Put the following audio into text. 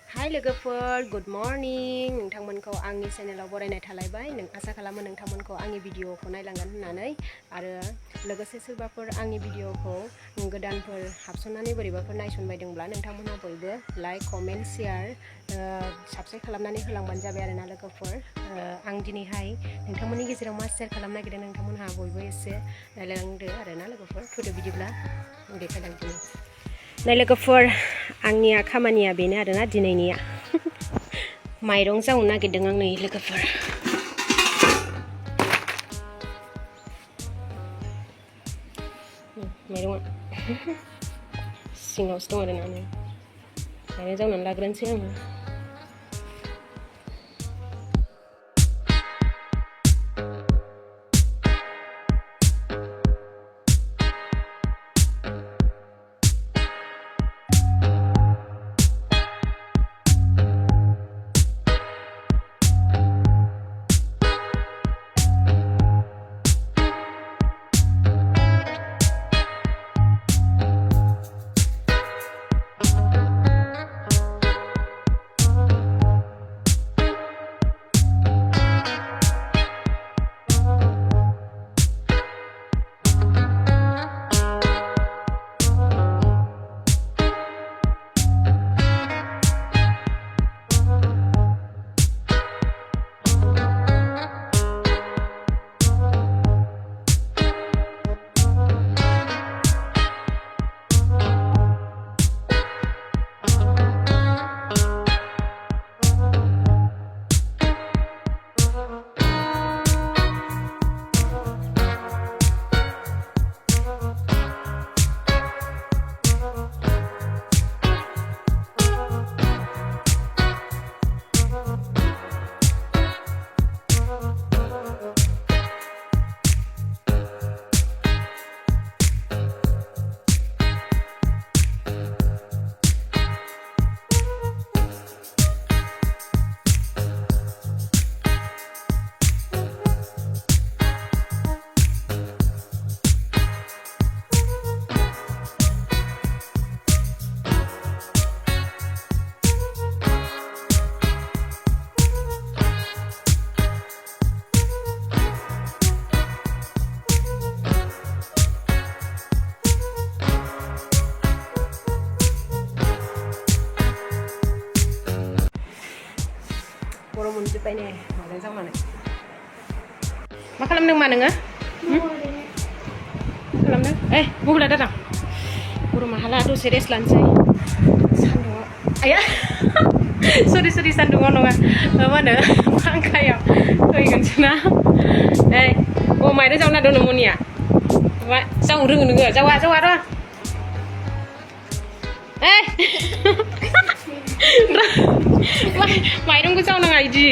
Hai लोगोफोर, good morning. नोंथांमोनखौ आंनि चेनेलाव बरायनाय थालायबाय। आसा खालामो नोंथांमोनखौ आंनि भिडिअखौ नायलांगोन होननानै आरो लोगोसे सोरबाफोर आंनि भिडिअखौ गोदानफोर हाबसननानै बोरैबाफोर नायसनबायदोंब्ला नोंथांमोनहा बयबो लाइक, कमेन्ट, शेयार साबस्क्राइब खालामनानै होलांबानो जाबाय आरोना लोगोफोर। आं दिनैहाय नोंथांमोननि गेजेराव मा शेयार खालामनो नागिरदों नोंथांमोनहा बयबो एसे नायलांदो आरोना लोगोफोर। फैदो बिदिब्ला देखायलांदिनि। नै लोगोफोर, आंनिया खामानिया बेनो आरोना दिनैनिया माइरं जावनो नागिरदों आं नै लोगोफोर। माइरंआ सिङावसो दं आरोना नै माइरं जावनानै लाग्रोनोसै आङो। गरम मोनजोब्बाय ने माइरं जावनानै। मा खालामदों मा नोङो? मा खालामदों? मबाइला दादां। गरमा हाला दसे रेस्ट लानोसै सान्दुङाव। आया सरि सान्दुङाव नङा मा होनो फांखायाव फैगोनसो ना। माइरं जावना दं मनिया। मा जावनो रोङो नोङो? जावा र'। माइरंखौ जावनाङा इदि।